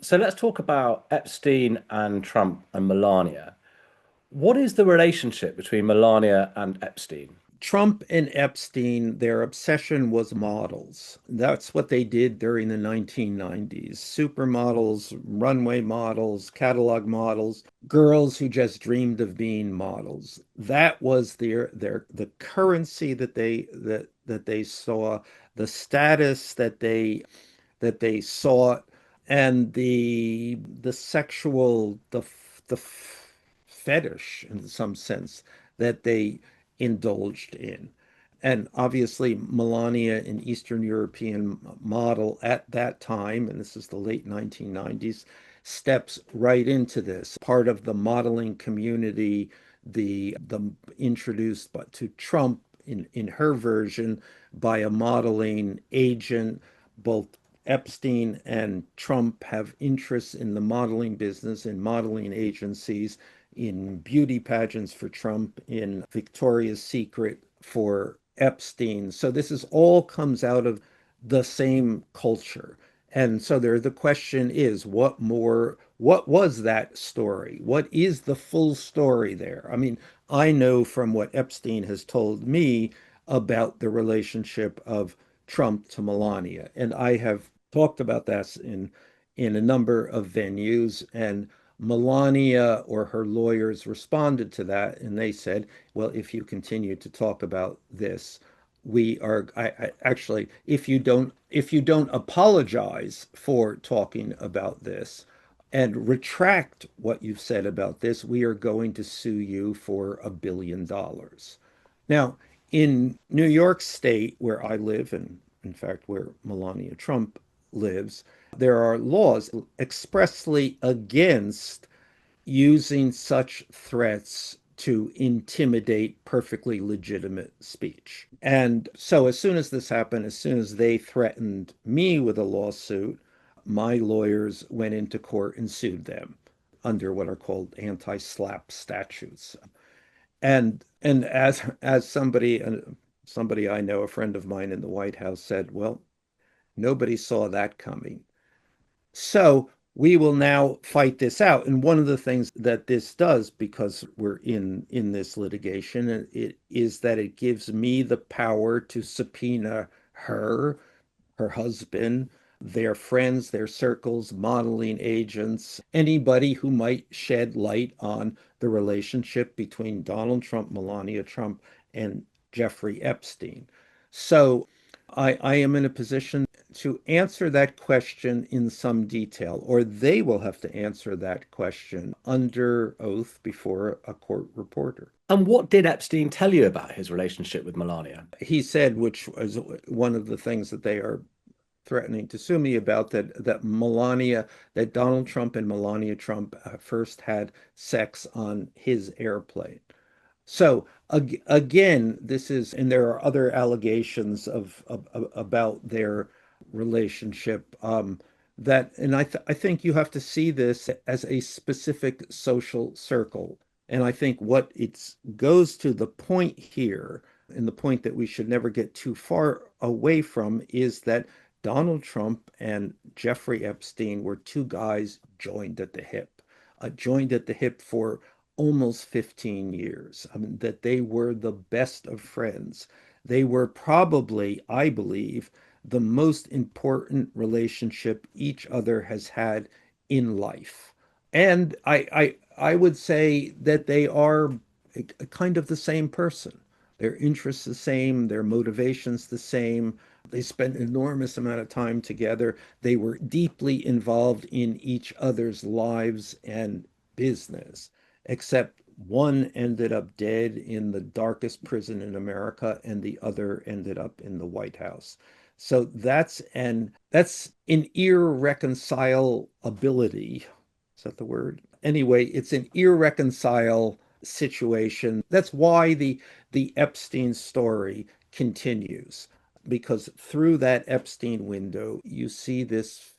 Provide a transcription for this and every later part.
So let's talk about Epstein and Trump and Melania. What is the relationship between Melania and Epstein? Trump and Epstein, their obsession was models. That's what they did during the 1990s. Supermodels, runway models, catalog models, girls who just dreamed of being models. That was their the currency that they saw, the status that they sought, and the sexual the fetish in some sense that they indulged in. And obviously, Melania, an Eastern European model at that time, and this is the late 1990s, steps right into this. Part of the modeling community, the introduced but to Trump in her version by a modeling agent. Both Epstein and Trump have interests in the modeling business, in modeling agencies, in beauty pageants for Trump, in Victoria's Secret for Epstein. So this is all comes out of the same culture. And so the question is, what was that story? What is the full story there? I mean, I know from what Epstein has told me about the relationship of Trump to Melania. And I have talked about that in a number of venues. And Melania or her lawyers responded to that, and they said, "Well, if you continue to talk about this, we are actually, if you don't apologize for talking about this and retract what you've said about this, we are going to sue you for $1 billion." Now, in New York State, where I live, and in fact, where Melania Trump lives, there are laws expressly against using such threats to intimidate perfectly legitimate speech. And so, as soon as this happened, as soon as they threatened me with a lawsuit, my lawyers went into court and sued them under what are called anti-SLAPP statutes. And as somebody I know, a friend of mine in the White House said, well, nobody saw that coming. So we will now fight this out. And one of the things that this does, because we're in this litigation, it is that it gives me the power to subpoena her husband, their friends, their circles, modeling agents, anybody who might shed light on the relationship between Donald Trump, Melania Trump, and Jeffrey Epstein. So I am in a position to answer that question in some detail, or they will have to answer that question under oath before a court reporter. And what did Epstein tell you about his relationship with Melania? He said, which was one of the things that they are threatening to sue me about, that Donald Trump and Melania Trump first had sex on his airplane. So again, this is, and there are other allegations about their relationship. I think you have to see this as a specific social circle. And I think what it goes to the point here, and the point that we should never get too far away from, is that Donald Trump and Jeffrey Epstein were two guys joined at the hip for almost 15 years. I mean, that they were the best of friends. They were probably, I believe, the most important relationship each other has had in life. And I would say that they are kind of the same person. Their interests the same, their motivations the same. They spent an enormous amount of time together. They were deeply involved in each other's lives and business, except one ended up dead in the darkest prison in America, and the other ended up in the White House. So that's an irreconcilability. Is that the word? Anyway, it's an irreconcilable situation. That's why the Epstein story continues, because through that Epstein window, you see this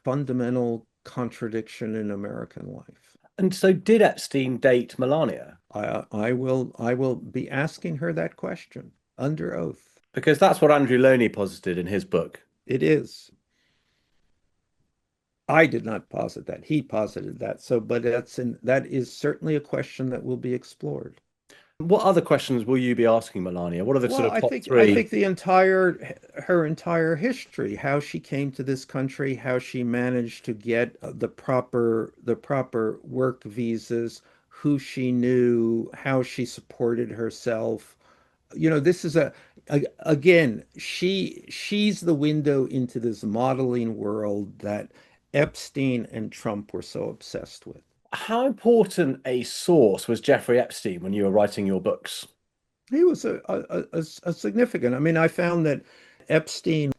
fundamental contradiction in American life. And so did Epstein date Melania? I will be asking her that question under oath. Because that's what Andrew Loney posited in his book. It is. I did not posit that. He posited that. So, but that is certainly a question that will be explored. What other questions will you be asking Melania? What are the sort Well, of top I three? think her entire history, how she came to this country, how she managed to get the proper work visas, who she knew, how she supported herself. This is again, she's the window into this modeling world that Epstein and Trump were so obsessed with. How important a source was Jeffrey Epstein when you were writing your books? He was a significant. I mean, I found that Epstein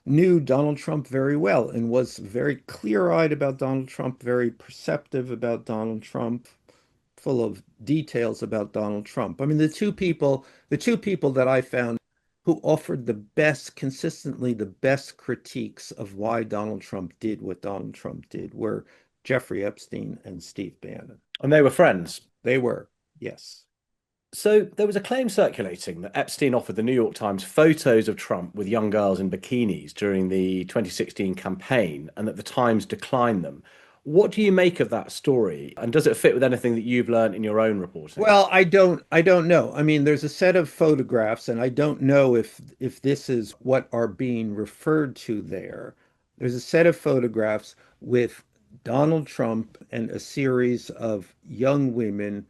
knew Donald Trump very well and was very clear-eyed about Donald Trump, very perceptive about Donald Trump, full of details about Donald Trump. I mean, the two people that I found who offered consistently the best critiques of why Donald Trump did what Donald Trump did were Jeffrey Epstein and Steve Bannon. And they were friends. They were, yes. So there was a claim circulating that Epstein offered the New York Times photos of Trump with young girls in bikinis during the 2016 campaign, and that the Times declined them. What do you make of that story? And does it fit with anything that you've learned in your own reporting? Well, I don't know. I mean, there's a set of photographs, and I don't know if this is what are being referred to there. There's a set of photographs with Donald Trump and a series of young women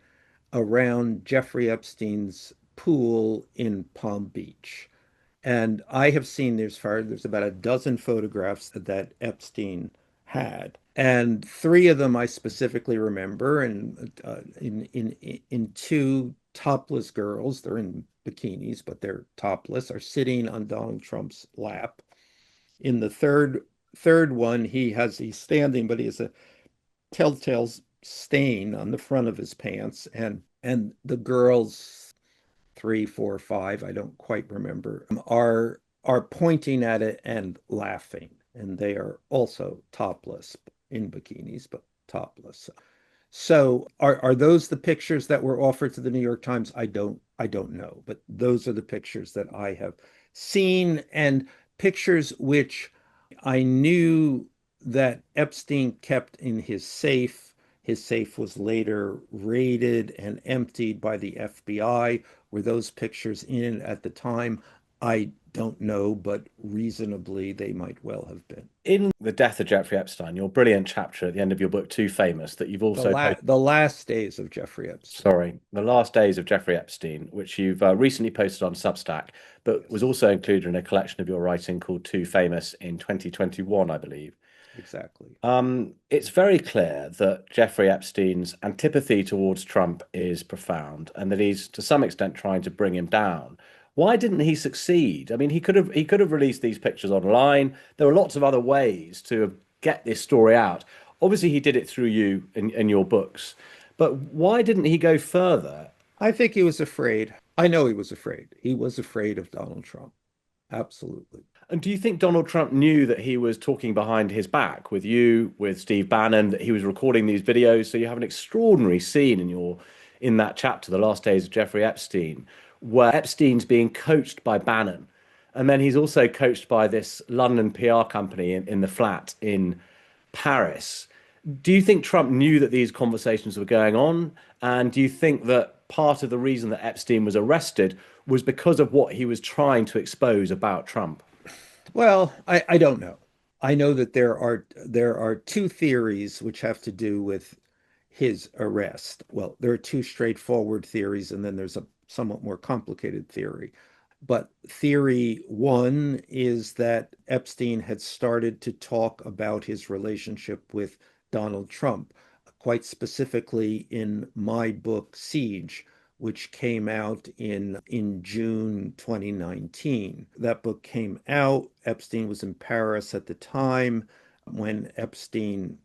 around Jeffrey Epstein's pool in Palm Beach. And I have seen there's about a dozen photographs that Epstein had. And three of them I specifically remember, and in two topless girls, they're in bikinis, but they're topless, are sitting on Donald Trump's lap. In the third one, he's standing, but he has a telltale stain on the front of his pants, and the girls, three, four, five, I don't quite remember, are pointing at it and laughing, and they are also topless in bikinis, but topless. So are those the pictures that were offered to the New York Times? I don't know, but those are the pictures that I have seen, and pictures which I knew that Epstein kept in his safe. His safe was later raided and emptied by the FBI. Were those pictures in at the time? I don't know, but reasonably they might well have been. In The Death of Jeffrey Epstein, your brilliant chapter at the end of your book, Too Famous, that you've also posted, The last days of Jeffrey Epstein. sorry, The Last Days of Jeffrey Epstein, which you've recently posted on Substack, but was Yes, also included in a collection of your writing called Too Famous in 2021, I believe. exactly. It's very clear that Jeffrey Epstein's antipathy towards Trump is profound, and that he's to some extent trying to bring him down. Why didn't he succeed? I mean, he could have released these pictures online. There were lots of other ways to get this story out. Obviously, he did it through you in your books, but why didn't he go further? I think he was afraid. I know he was afraid. He was afraid of Donald Trump. Absolutely. And do you think Donald Trump knew that he was talking behind his back with you, with Steve Bannon, that he was recording these videos? So you have an extraordinary scene in that chapter, The Last Days of Jeffrey Epstein, where Epstein's being coached by Bannon. And then he's also coached by this London PR company in the flat in Paris. Do you think Trump knew that these conversations were going on? And do you think that part of the reason that Epstein was arrested was because of what he was trying to expose about Trump? Well, I don't know. I know that there are two theories which have to do with his arrest. Well, there are two straightforward theories, and then there's a somewhat more complicated theory. But theory one is that Epstein had started to talk about his relationship with Donald Trump, quite specifically in my book, Siege, which came out in June 2019. That book came out. Epstein was in Paris at the time. When Epstein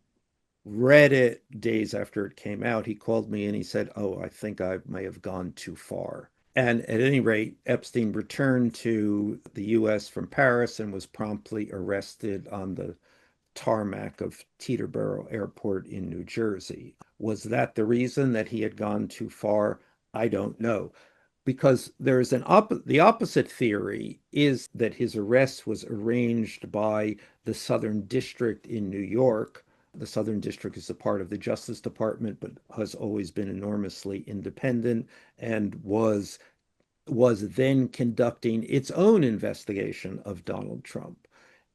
read it days after it came out, he called me and he said, "Oh, I think I may have gone too far." And at any rate, Epstein returned to the US from Paris and was promptly arrested on the tarmac of Teterboro Airport in New Jersey. Was that the reason that he had gone too far? I don't know. because there's the opposite theory is that his arrest was arranged by the Southern District in New York. The Southern District is a part of the Justice Department, but has always been enormously independent and was then conducting its own investigation of Donald Trump.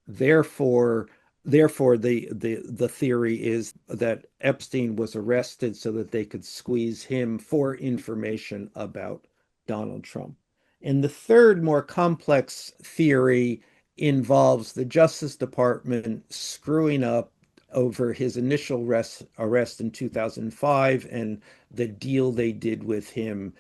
Therefore, therefore, the theory is that Epstein was arrested so that they could squeeze him for information about Donald Trump. And the third, more complex theory involves the Justice Department screwing up over his initial arrest in 2005 and the deal they did with him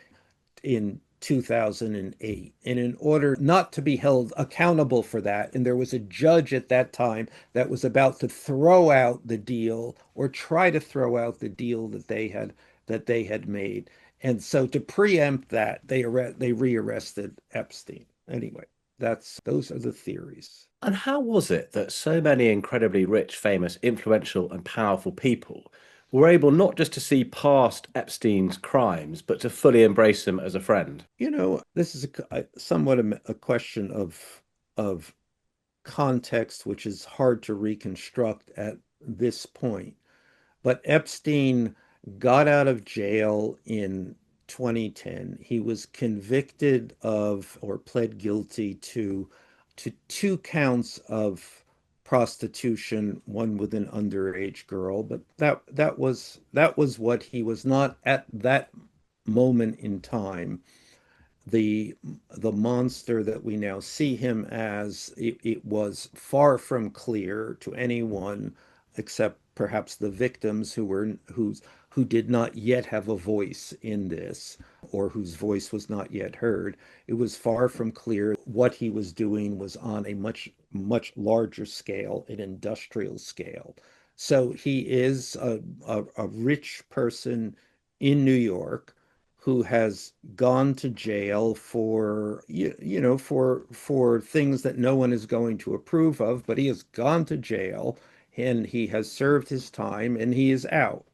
in 2008. And in order not to be held accountable for that, and there was a judge at that time that was about to throw out the deal or try to throw out the deal that they had made. And so to preempt that, they rearrested Epstein. Anyway, that's those are the theories. And how was it that so many incredibly rich, famous, influential, and powerful people were able not just to see past Epstein's crimes, but to fully embrace him as a friend? This is somewhat a question of context, which is hard to reconstruct at this point. But Epstein got out of jail in 2010. He was convicted of or pled guilty to two counts of prostitution, one with an underage girl, but that was what he was not at that moment in time the the monster that we now see him as. It was far from clear to anyone except perhaps the victims who did not yet have a voice in this or whose voice was not yet heard. It was far from clear what he was doing was on a much larger scale, an industrial scale. So he is a rich person in New York who has gone to jail for for things that no one is going to approve of, but he has gone to jail and he has served his time and he is out.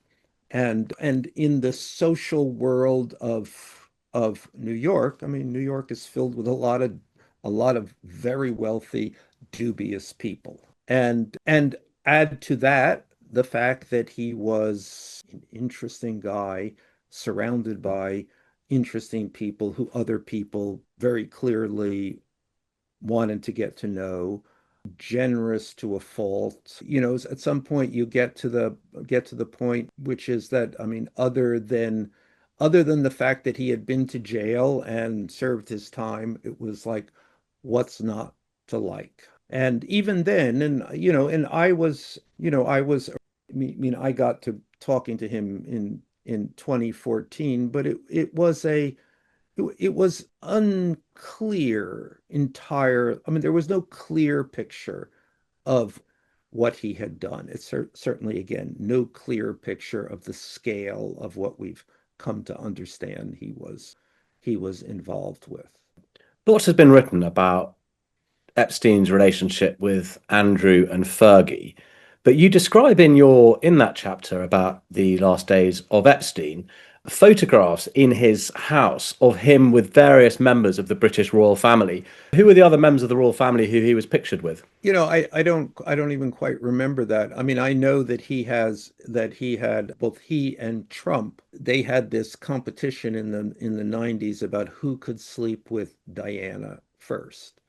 And in the social world of New York, I mean, New York is filled with a lot of very wealthy, dubious people. And add to that the fact that he was an interesting guy surrounded by interesting people who other people very clearly wanted to get to know, generous to a fault. At some point you get to the point which is that, I mean, other than the fact that he had been to jail and served his time, it was like, what's not to like? And even then, and I got to talking to him in 2014, but it was unclear entire. I mean, there was no clear picture of what he had done. It's certainly, again, no clear picture of the scale of what we've come to understand he was involved with. Lots has been written about Epstein's relationship with Andrew and Fergie, but you describe in that chapter about the last days of Epstein photographs in his house of him with various members of the British royal family. Who were the other members of the royal family who he was pictured with? I don't even quite remember that. I mean, I know that both he and Trump, they had this competition in the 90s about who could sleep with Diana first.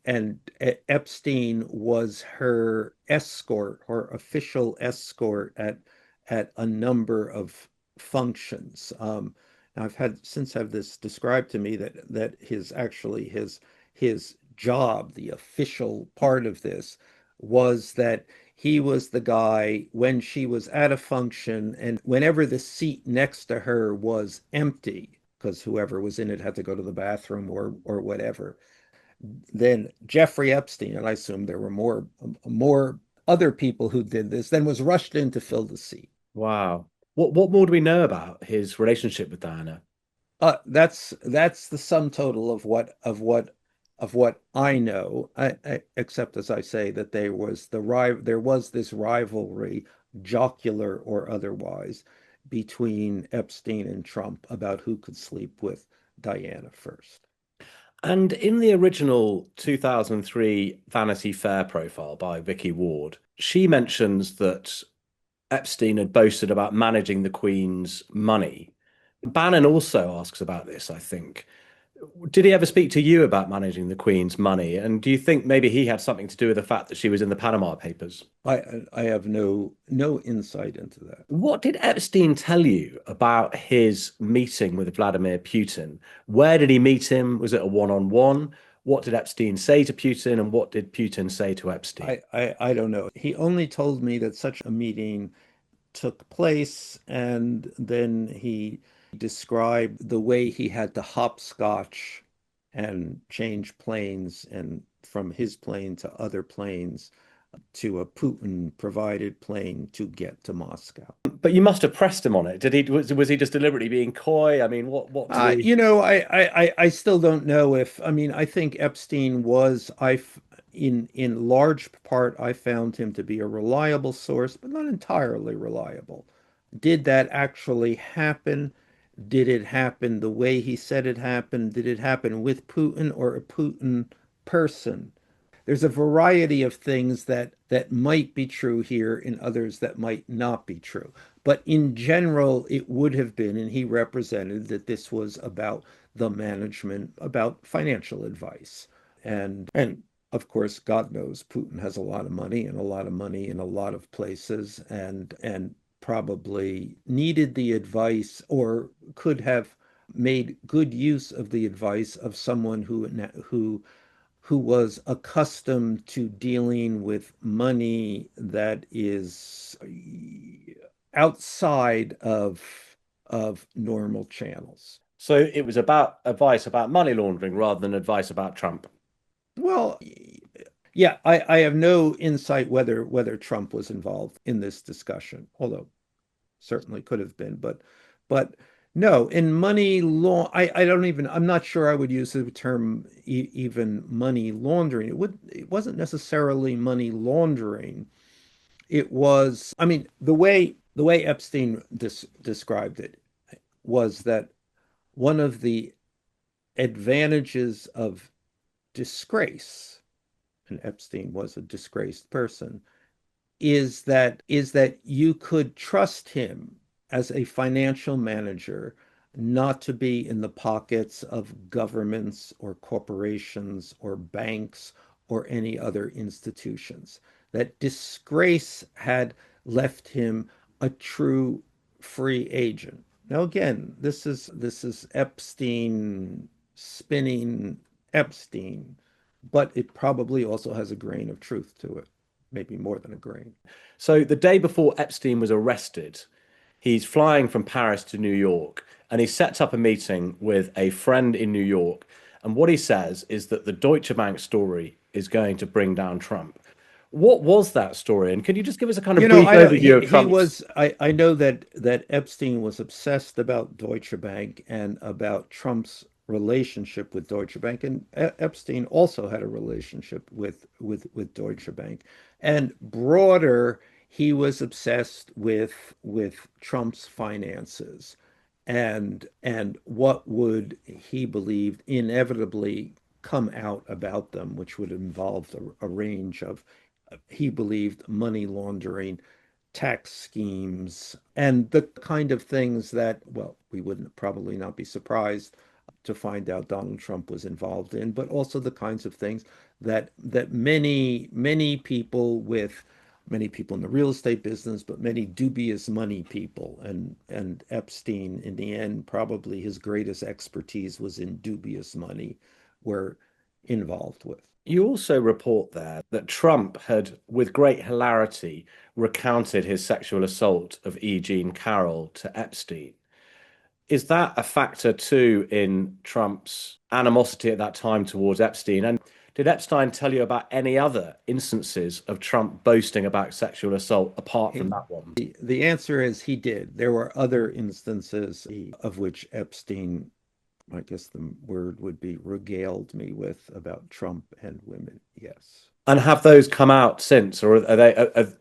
And Epstein was her escort, her official escort at a number of functions. I've had since have this described to me that his job, the official part of this, was that he was the guy when she was at a function and whenever the seat next to her was empty, because whoever was in it had to go to the bathroom or whatever, then Jeffrey Epstein, and I assume there were more other people who did this, then was rushed in to fill the seat. Wow. What more do we know about his relationship with Diana? That's the sum total of what I know. Except as I say that there was this rivalry, jocular or otherwise, between Epstein and Trump about who could sleep with Diana first. And in the original 2003 Vanity Fair profile by Vicky Ward, she mentions that Epstein had boasted about managing the Queen's money. Bannon also asks about this, I think. Did he ever speak to you about managing the Queen's money? And do you think maybe he had something to do with the fact that she was in the Panama Papers? I have no insight into that. What did Epstein tell you about his meeting with Vladimir Putin? Where did he meet him? Was it a one-on-one? What did Epstein say to Putin, and what did Putin say to Epstein? I don't know. He only told me that such a meeting took place, and then he described the way he had to hopscotch and change planes and from his plane to other planes to a Putin provided plane to get to Moscow. But you must have pressed him on it. Did he was he just deliberately being coy? I mean, what did he? I still don't know if, I mean, I think Epstein was, in large part, I found him to be a reliable source, but not entirely reliable. Did that actually happen? Did it happen the way he said it happened? Did it happen with Putin or a Putin person? There's a variety of things that might be true here and others that might not be true. But in general, it would have been, and he represented that this was about the management, about financial advice. And of course, God knows Putin has a lot of money and a lot of money in a lot of places and probably needed the advice or could have made good use of the advice of someone who was accustomed to dealing with money that is outside of normal channels. So it was about advice about money laundering rather than advice about Trump. Well, yeah, I have no insight whether Trump was involved in this discussion, although certainly could have been, but no, in money law, I don't even, I'm not sure I would use the term even money laundering. It wasn't necessarily money laundering. It was, I mean, the way Epstein described it was that one of the advantages of disgrace, and Epstein was a disgraced person, is that you could trust him as a financial manager not to be in the pockets of governments or corporations or banks or any other institutions. That disgrace had left him a true free agent. Now again, this is Epstein spinning Epstein, but it probably also has a grain of truth to it, maybe more than a grain. So the day before Epstein was arrested, he's flying from Paris to New York and he sets up a meeting with a friend in New York. And what he says is that the Deutsche Bank story is going to bring down Trump. What was that story? And can you just give us a kind of brief I don't, overview of he Trump's? was, I know that Epstein was obsessed about Deutsche Bank and about Trump's relationship with Deutsche Bank, and Epstein also had a relationship with Deutsche Bank. And broader, he was obsessed with Trump's finances and what would he believed inevitably come out about them, which would involve a range of, he believed, money laundering, tax schemes, and the kind of things that, well, we wouldn't probably not be surprised to find out Donald Trump was involved in, but also the kinds of things that many people in the real estate business, but many dubious money people, and Epstein, in the end, probably his greatest expertise was in dubious money, were involved with. You also report there that Trump had, with great hilarity, recounted his sexual assault of E. Jean Carroll to Epstein. Is that a factor too in Trump's animosity at that time towards Epstein? And did Epstein tell you about any other instances of Trump boasting about sexual assault apart from He, that one? the answer is he did. There were other instances of which Epstein, I guess the word would be, regaled me with about Trump and women. Yes. And have those come out since, or are they?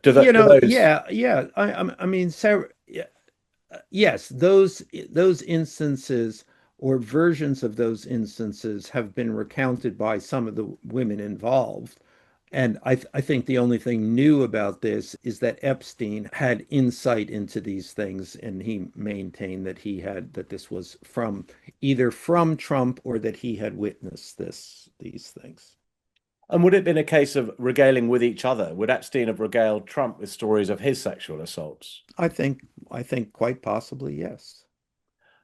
Do those? Yeah. I mean, Sarah, yeah, yes, those instances or versions of those instances have been recounted by some of the women involved. And I think the only thing new about this is that Epstein had insight into these things, and he maintained that this was from either from Trump or that he had witnessed these things. And would it have been a case of regaling with each other? Would Epstein have regaled Trump with stories of his sexual assaults? I think I think quite possibly yes.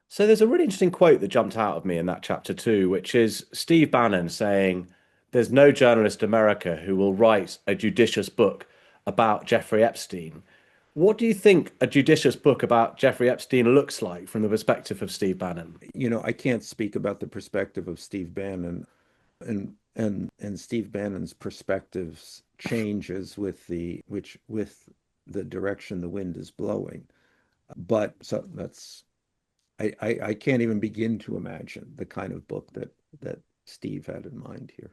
So there's a really interesting quote that jumped out of me in that chapter too, which is Steve Bannon saying, "There's no journalist in America who will write a judicious book about Jeffrey Epstein." What do you think a judicious book about Jeffrey Epstein looks like from the perspective of Steve Bannon? I can't speak about the perspective of Steve Bannon, and Steve Bannon's perspectives changes with the direction the wind is blowing. But so that's I can't even begin to imagine the kind of book that Steve had in mind here.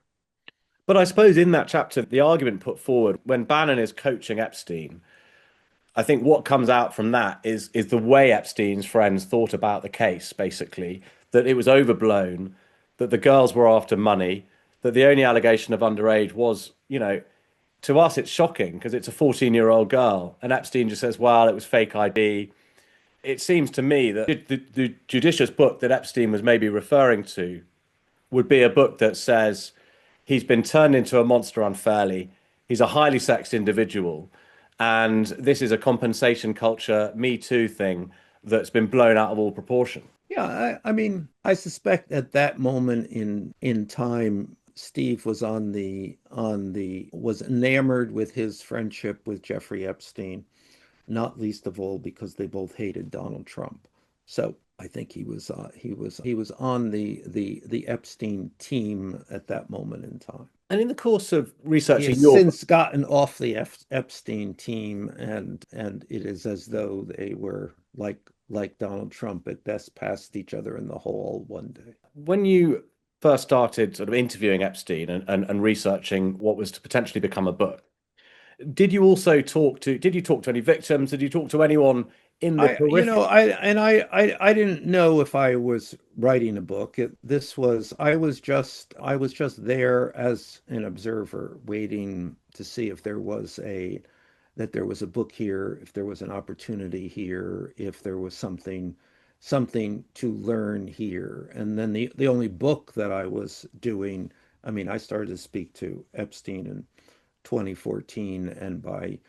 But I suppose in that chapter, the argument put forward when Bannon is coaching Epstein, I think what comes out from that is the way Epstein's friends thought about the case, basically, that it was overblown, that the girls were after money, that the only allegation of underage was, to us it's shocking because it's a 14-year-old girl, and Epstein just says, well, it was fake ID. It seems to me that the judicious book that Epstein was maybe referring to would be a book that says he's been turned into a monster unfairly. He's a highly sexed individual. And this is a compensation culture, Me Too thing that's been blown out of all proportion. Yeah, I mean, I suspect at that moment in time, Steve was was enamored with his friendship with Jeffrey Epstein, not least of all because they both hated Donald Trump. So I think he was on the Epstein team at that moment in time. And in the course of He researching has your since gotten off the Epstein team, and it is as though they were like Donald Trump at best passed each other in the hall one day. when you first started sort of interviewing Epstein and researching what was to potentially become a book, did you talk to any victims? Did you talk to anyone in the I, you know, periphery? I didn't know if I was writing a book. I was just there as an observer, waiting to see if that there was a book here, if there was an opportunity here, if there was something to learn here. And then the only book that I was doing, I mean, I started to speak to Epstein in 2014, and by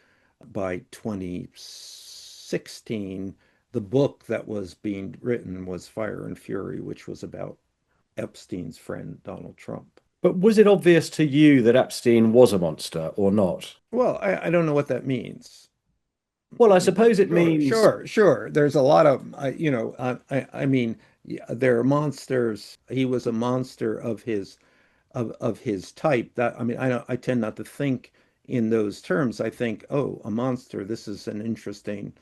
2016, the book that was being written was Fire and Fury, which was about Epstein's friend, Donald Trump. But was it obvious to you that Epstein was a monster or not? Well, I don't know what that means. Well, I suppose it Sure, means sure, sure. There's a lot of, I mean, yeah, there are monsters. He was a monster of his type. That I mean, I tend not to think in those terms. I think, oh, a monster. This is an interesting.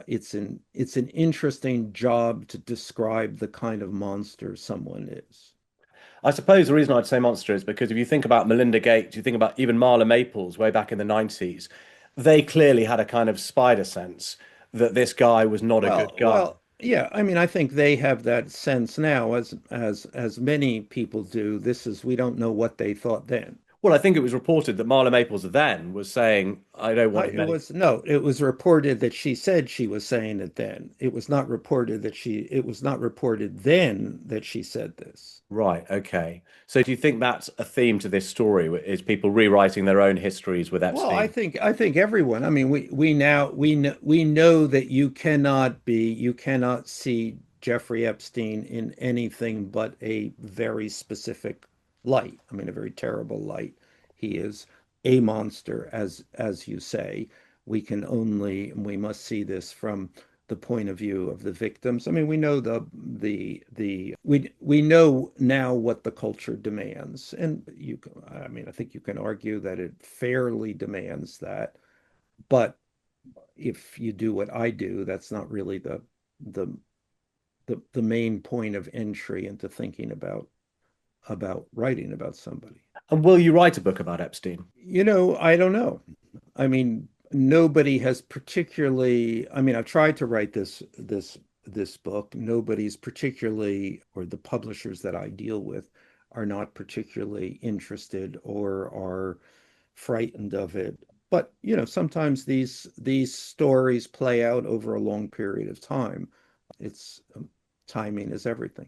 It's an interesting job to describe the kind of monster someone is. I suppose the reason I'd say monster is because if you think about Melinda Gates, you think about even Marla Maples way back in the 90s, they clearly had a kind of spider sense that this guy was not a good guy. Yeah. I mean, I think they have that sense now, as many people do. We don't know what they thought then. Well, I think it was reported that Marla Maples then was saying, I don't want him It any. was no, it was reported that she said she was saying it then. It was not reported then that she said this. Right, okay. So do you think that's a theme to this story, is people rewriting their own histories with Well, Epstein? I think everyone. I mean, we know that you cannot see Jeffrey Epstein in anything but a very specific light. I mean, a very terrible light. He is a monster, as you say. We must see this from the point of view of the victims. I mean, we know we know now what the culture demands, and I mean, I think you can argue that it fairly demands that. But if you do what I do, that's not really the the main point of entry into thinking about writing about somebody. And will you write a book about Epstein? I don't know. I mean, nobody has particularly, I mean, I've tried to write this this book. Nobody's particularly, or the publishers that I deal with, are not particularly interested or are frightened of it. But, sometimes these stories play out over a long period of time. It's Timing is everything.